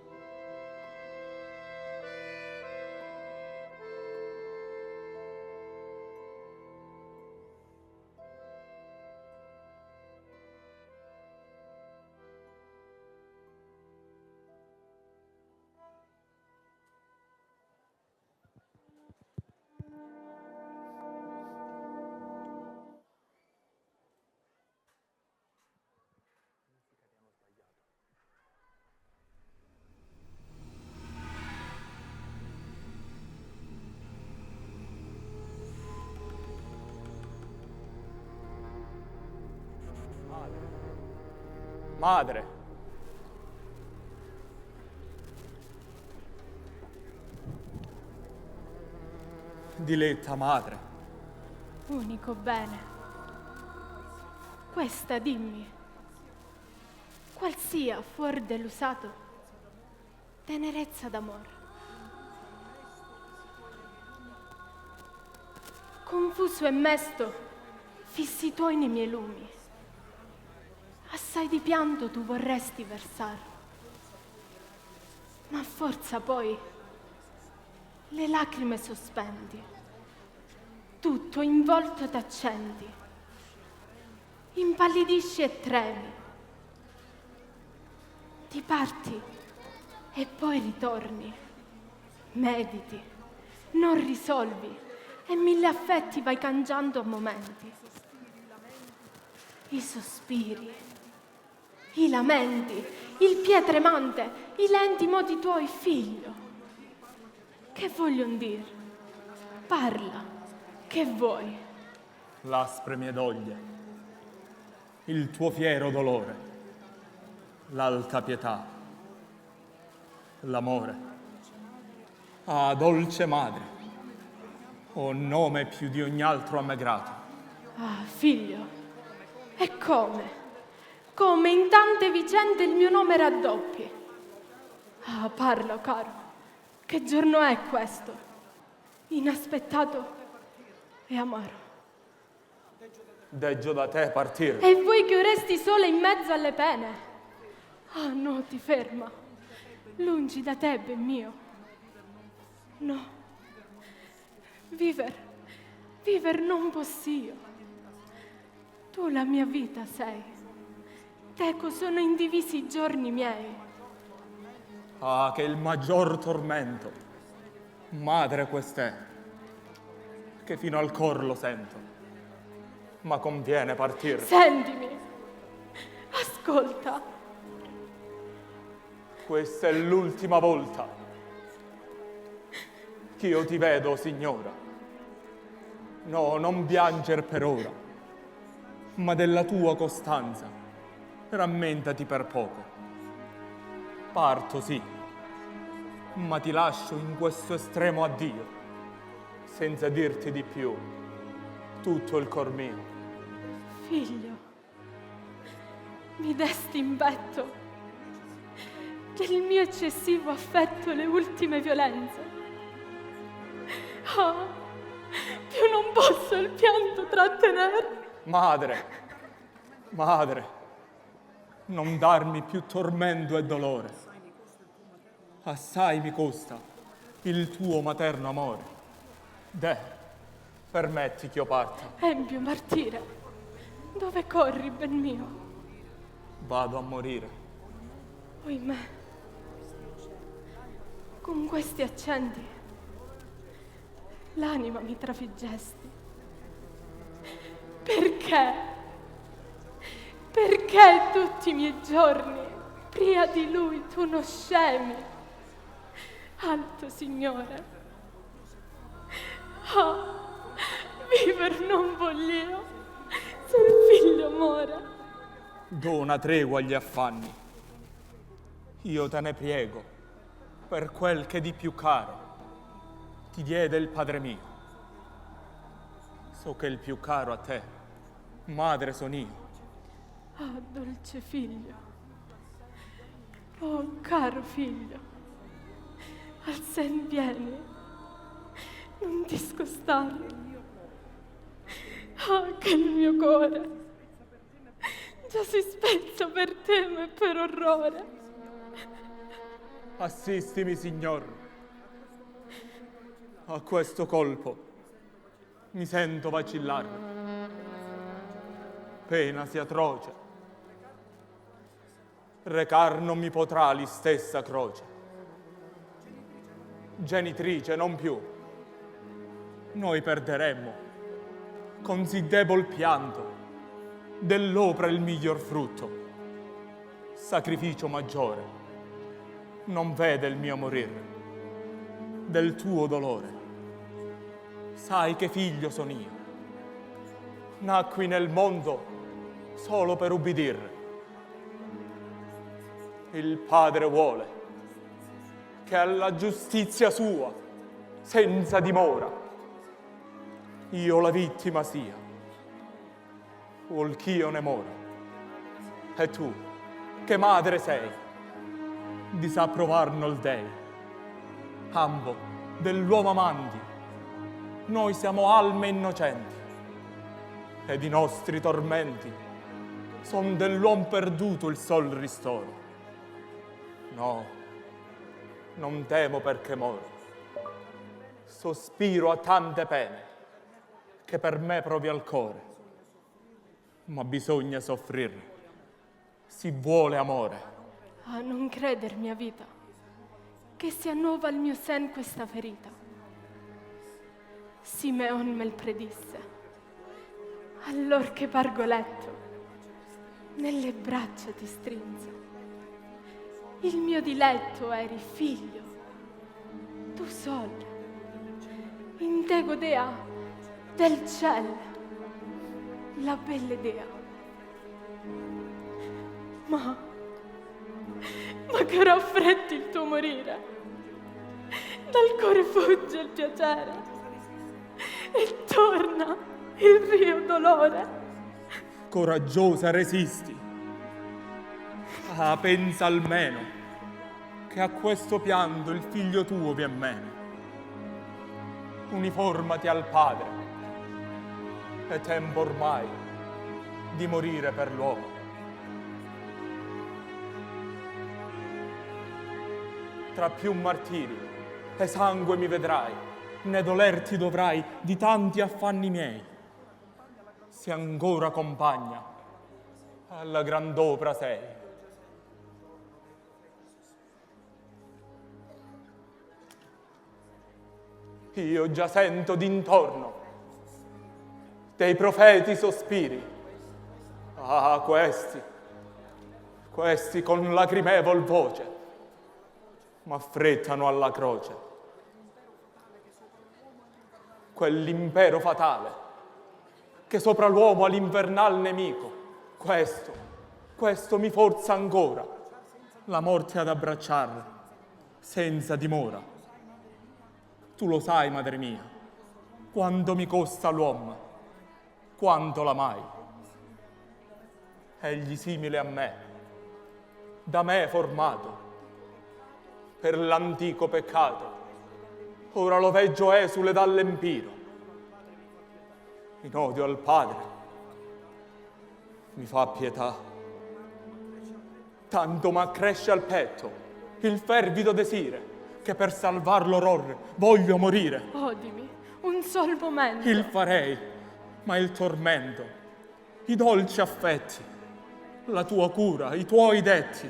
Madre. Diletta madre. Unico bene. Questa dimmi, qual sia fuor dell'usato tenerezza d'amor. Confuso e mesto fissi tuoi nei miei lumi. Assai di pianto tu vorresti versar, ma a forza poi le lacrime sospendi, tutto in volto t'accendi, impallidisci e tremi, ti parti e poi ritorni, mediti, non risolvi e mille affetti vai cangiando a momenti, i sospiri, i lamenti, il pie tremante, i lenti modi tuoi, figlio. Che voglion dir? Parla, che vuoi? L'aspre mie doglie, il tuo fiero dolore, l'alta pietà, l'amore. Ah, dolce madre, o nome più di ogni altro a me grato. Ah, figlio, e come? Come in tante vicende il mio nome raddoppi. Ah, parla, caro, che giorno è questo? Inaspettato e amaro. Deggio da te partire. E vuoi che io resti sola in mezzo alle pene? Ah, no, ti ferma. Lungi da te, ben mio. No. Viver non poss'io. Tu la mia vita sei. Teco sono indivisi i giorni miei. Ah, che il maggior tormento, madre quest'è, che fino al cor lo sento, ma conviene partire. Sentimi, ascolta. Questa è l'ultima volta che io ti vedo, signora. No, non pianger per ora, ma della tua costanza rammentati per poco. Parto, sì, ma ti lascio in questo estremo addio, senza dirti di più tutto il cor mio. Figlio, mi desti in petto del mio eccessivo affetto le ultime violenze. Ah, più non posso il pianto trattenere. Madre, non darmi più tormento e dolore. Assai mi costa il tuo materno amore. Permetti che io parta. Empio martire, dove corri, ben mio? Vado a morire. Oimè, con questi accenti l'anima mi trafiggesti. Perché? Perché tutti i miei giorni, pria di lui, tu non scemi? Alto, Signore. Ah, viver non voglio, se il figlio muore. Do una tregua agli affanni. Io te ne priego, per quel che di più caro ti diede il Padre mio. So che il più caro a te, madre, son io. Ah, dolce figlio. Oh, caro figlio. Al sen vieni. Non ti scostare. Ah, che il mio cuore già si spezza per teme e per orrore. Assistimi, Signor. A questo colpo mi sento vacillare. Pena sia atroce. Recar non mi potrà l'istessa croce. Genitrice, non più. Noi perderemmo, con sì debol pianto, dell'opra il miglior frutto. Sacrificio maggiore non vede il mio morir, del tuo dolore. Sai che figlio son io. Nacqui nel mondo solo per ubbidir. Il Padre vuole che alla giustizia sua, senza dimora, io la vittima sia. Vuol ch'io ne mora. E tu, che madre sei, disapprovar nol dei. Ambo dell'uomo amanti, noi siamo alme innocenti, ed i nostri tormenti son dell'uom perduto il sol ristoro. No, non temo perché moro, sospiro a tante pene che per me provi al core, ma bisogna soffrirne, si vuole amore. Ah, non creder, mia vita, che si annova al mio sen questa ferita. Simeon me l predisse, allor che Pargoletto nelle braccia ti strinse. Il mio diletto eri, figlio, tu sol, in te godea del ciel la bella dea. Ma che raffreddi il tuo morire, dal cuore fugge il piacere e torna il rio dolore. Coraggiosa resisti. Ah, pensa almeno che a questo pianto il figlio tuo vien meno. Uniformati al Padre. È tempo ormai di morire per l'uomo. Tra più martiri e sangue mi vedrai, ne dolerti dovrai di tanti affanni miei. Se ancora compagna alla grand'opra sei. Io già sento d'intorno dei profeti sospiri. Ah, questi con lacrimevol voce m'affrettano alla croce. Quell'impero fatale che sopra l'uomo ha l'invernal nemico, questo mi forza ancora la morte ad abbracciarla senza dimora. Tu lo sai, madre mia, quanto mi costa l'uomo, quanto l'amai. Egli simile a me, da me formato, per l'antico peccato, ora lo veggio esule dall'empiro. In odio al Padre mi fa pietà, tanto m'accresce al petto il fervido desire, che per salvar l'orrore voglio morire. Odimi, un sol momento. Il farei, ma il tormento, i dolci affetti, la tua cura, i tuoi detti.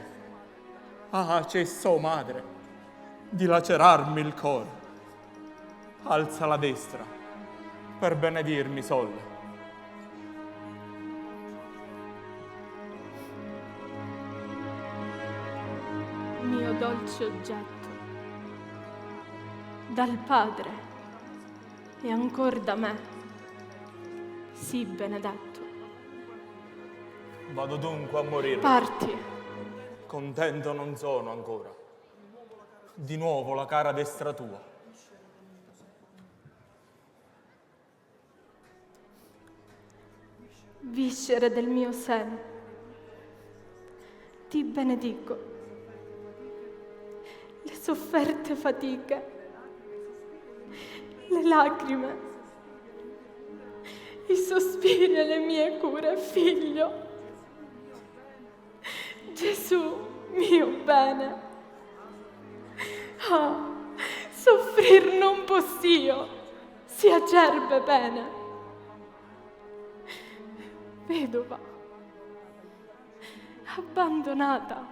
Ah, cessò, madre, di lacerarmi il cor. Alza la destra per benedirmi sol. Mio dolce oggetto, dal Padre e ancor da me, sii benedetto. Vado dunque a morire. Parti. Contento non sono ancora. Di nuovo la cara destra tua. viscere del mio seno, ti benedico. Le sofferte fatiche, le lacrime, i sospiri e le mie cure, figlio. Gesù, mio bene. Ah, soffrir non possio, si acerbe bene. Vedova, abbandonata,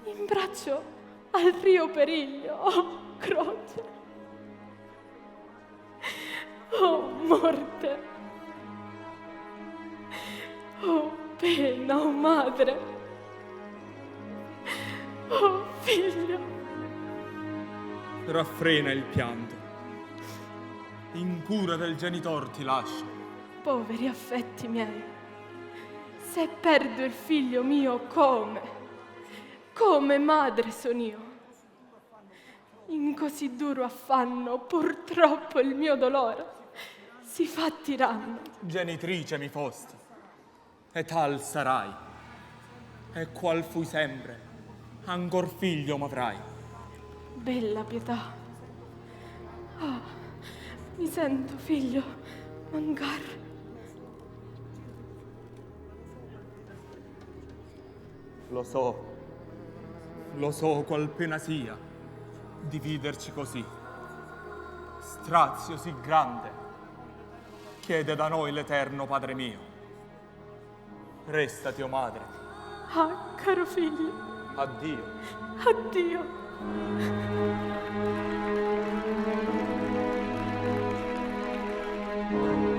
in braccio al rio Periglio, oh croce, oh morte, oh pena, oh madre, oh figlio. Raffrena il pianto. In cura del genitor ti lascio. Poveri affetti miei, se perdo il figlio mio come madre son io. In così duro affanno purtroppo il mio dolore si fa tiranno. Genitrice mi fosti, e tal sarai, e qual fui sempre, ancor figlio m'avrai. Bella pietà, ah, mi sento figlio mancar. Lo so qual pena sia dividerci così. Strazio sì grande chiede da noi l'Eterno Padre mio. Restati, o madre. Ah, caro figlio. Addio. Addio.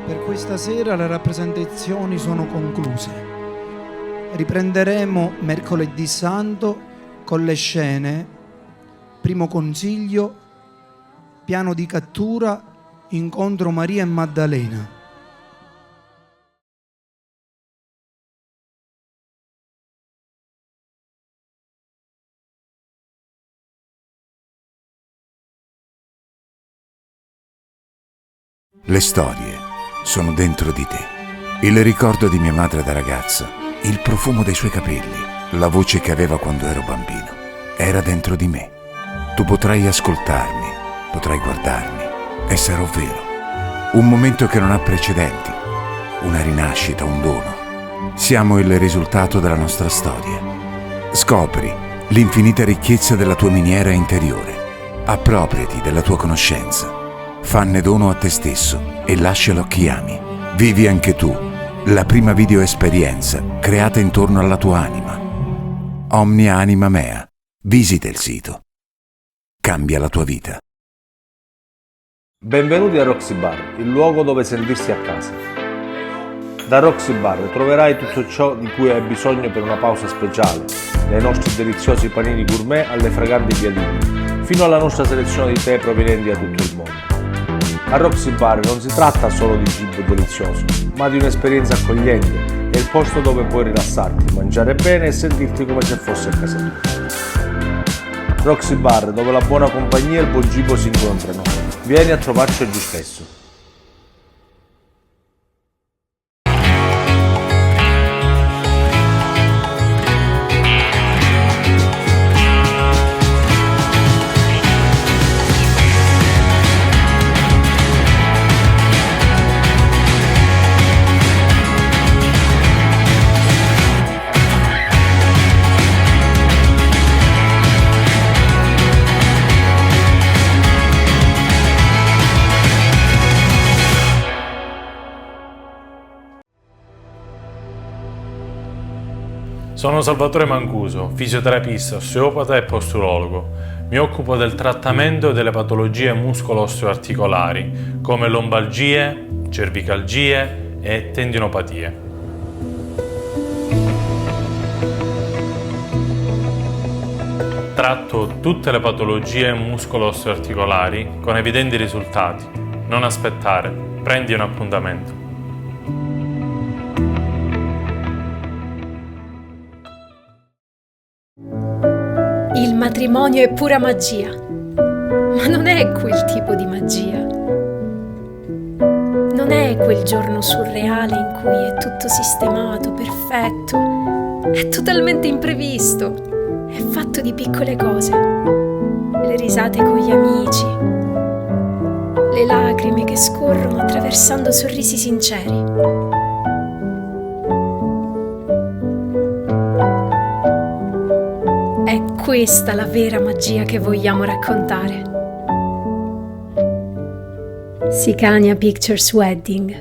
Per questa sera le rappresentazioni sono concluse. Riprenderemo mercoledì santo con le scene Primo Consiglio, Piano di cattura, Incontro Maria e Maddalena. Le storie sono dentro di te. Il ricordo di mia madre da ragazza, il profumo dei suoi capelli, la voce che aveva quando ero bambino, era dentro di me. Tu potrai ascoltarmi, potrai guardarmi e sarò vero. Un momento che non ha precedenti, una rinascita, un dono. Siamo il risultato della nostra storia. Scopri l'infinita ricchezza della tua miniera interiore. Appropriati della tua conoscenza. Fanne dono a te stesso e lascialo a chi ami. Vivi anche tu la prima video esperienza creata intorno alla tua anima. Omnia Anima Mea. Visita il sito. Cambia la tua vita. Benvenuti a Roxy Bar, il luogo dove sentirsi a casa. Da Roxy Bar troverai tutto ciò di cui hai bisogno per una pausa speciale, dai nostri deliziosi panini gourmet alle fraganti piadine, fino alla nostra selezione di tè provenienti da tutto il mondo. A Roxy Bar non si tratta solo di cibo delizioso, ma di un'esperienza accogliente. È il posto dove puoi rilassarti, mangiare bene e sentirti come se fossi a casa tua. Roxy Bar, dove la buona compagnia e il buon cibo si incontrano. Vieni a trovarci oggi stesso. Sono Salvatore Mancuso, fisioterapista, osteopata e posturologo. Mi occupo del trattamento delle patologie muscolo-osteoarticolari, come lombalgie, cervicalgie e tendinopatie. Tratto tutte le patologie muscolo-osteoarticolari con evidenti risultati. Non aspettare, prendi un appuntamento. Il matrimonio è pura magia, ma non è quel tipo di magia. Non non è quel giorno surreale in cui è tutto sistemato, perfetto, è totalmente imprevisto, è fatto di piccole cose, le risate con gli amici, le lacrime che scorrono attraversando sorrisi sinceri. È questa la vera magia che vogliamo raccontare. Sicania Pictures Wedding.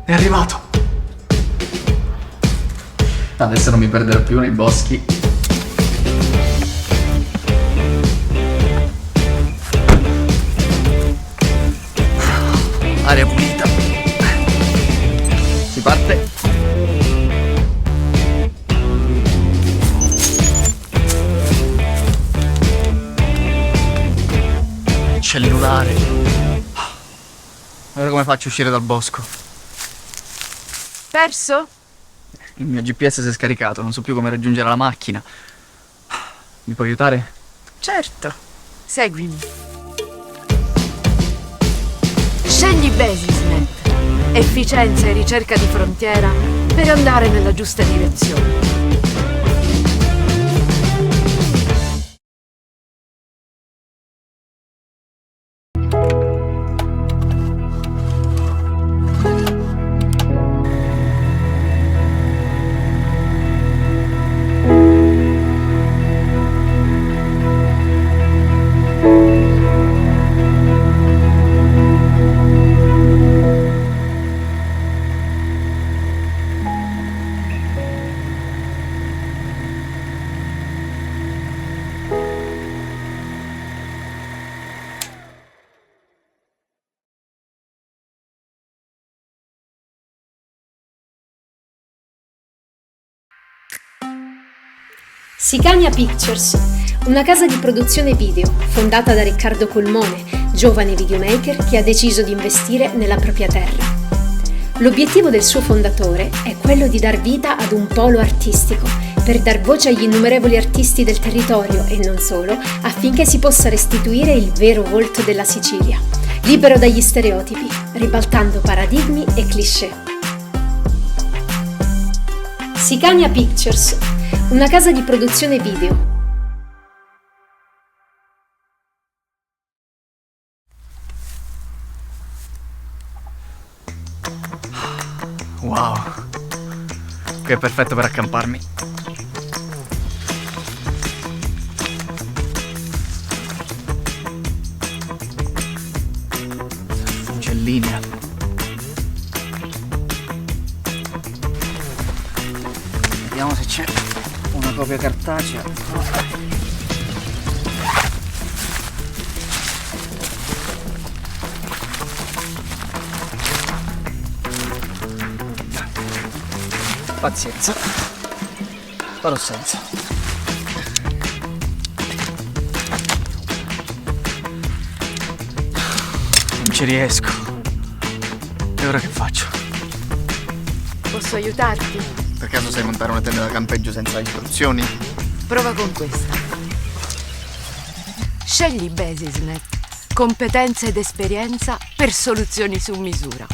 È arrivato! Adesso non mi perderò più nei boschi. Aria pulita. Si parte. Cellulare. Ora come faccio a uscire dal bosco? Perso? Il mio GPS si è scaricato, non so più come raggiungere la macchina. Mi puoi aiutare? Certo. Seguimi. Scegli Basisnet. Efficienza e ricerca di frontiera per andare nella giusta direzione. Sicania Pictures, una casa di produzione video fondata da Riccardo Colmone, giovane videomaker che ha deciso di investire nella propria terra. L'obiettivo del suo fondatore è quello di dar vita ad un polo artistico, per dar voce agli innumerevoli artisti del territorio e non solo, affinché si possa restituire il vero volto della Sicilia, libero dagli stereotipi, ribaltando paradigmi e cliché. Sicania Pictures, una casa di produzione video. Wow, qui è perfetto per accamparmi. C'è linea. Vediamo se c'è una copia cartacea. Pazienza, farò senza. Non ci riesco. E ora che faccio? Posso aiutarti? Per caso sai montare una tenda da campeggio senza istruzioni? Prova con questa. Scegli Basisnet. Competenza ed esperienza per soluzioni su misura.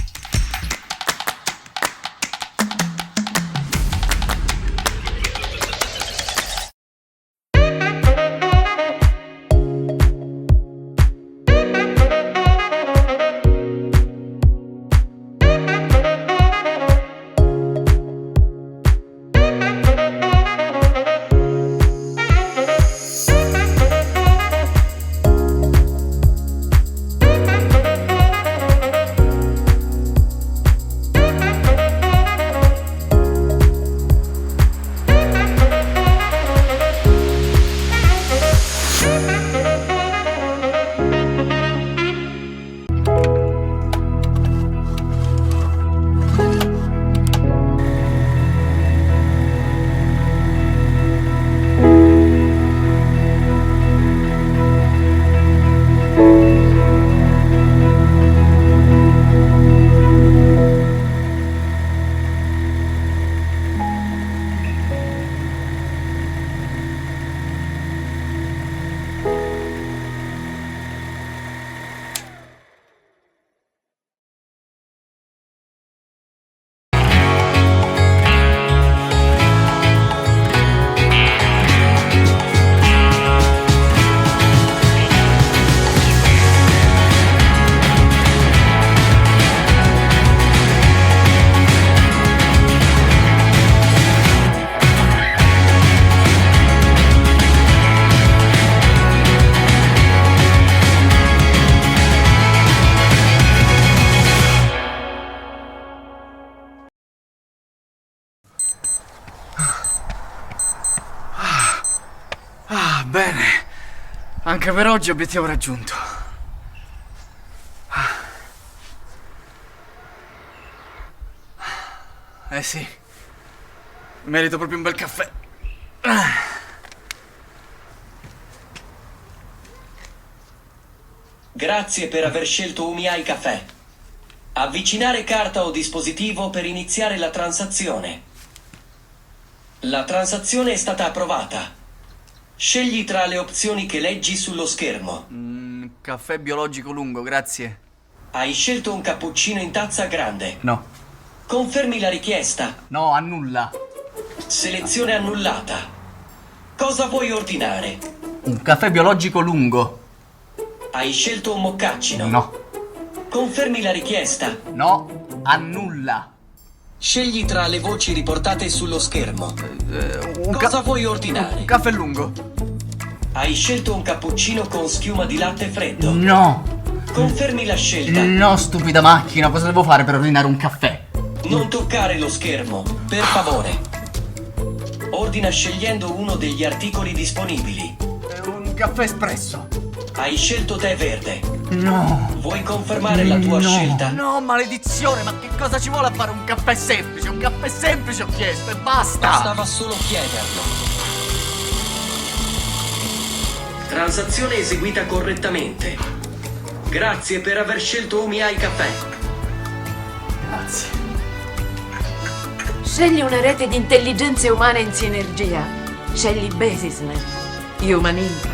Bene, anche per oggi obiettivo raggiunto. Eh sì, merito proprio un bel caffè. Grazie per aver scelto UmiAi Caffè. Avvicinare carta o dispositivo per iniziare la transazione. La transazione è stata approvata. Scegli tra le opzioni che leggi sullo schermo. Caffè biologico lungo, grazie. Hai scelto un cappuccino in tazza grande. No. Confermi la richiesta. No, annulla. Selezione annullata. Cosa vuoi ordinare? Un caffè biologico lungo. Hai scelto un moccacino. No. Confermi la richiesta. No, annulla. Scegli tra le voci riportate sullo schermo. Cosa vuoi ordinare? Un caffè lungo. Hai scelto un cappuccino con schiuma di latte freddo. No. Confermi la scelta. No, stupida macchina, cosa devo fare per ordinare un caffè? Non toccare lo schermo, per favore. Ordina scegliendo uno degli articoli disponibili. Un caffè espresso. Hai scelto tè verde. No. Vuoi confermare la tua scelta? No, maledizione, ma che cosa ci vuole a fare un caffè semplice? Un caffè semplice ho chiesto e basta. Bastava solo chiederlo. Transazione eseguita correttamente. Grazie per aver scelto UmiAi Caffè. Grazie. Scegli una rete di intelligenze umane in sinergia. Scegli Basisnet. Human Impact.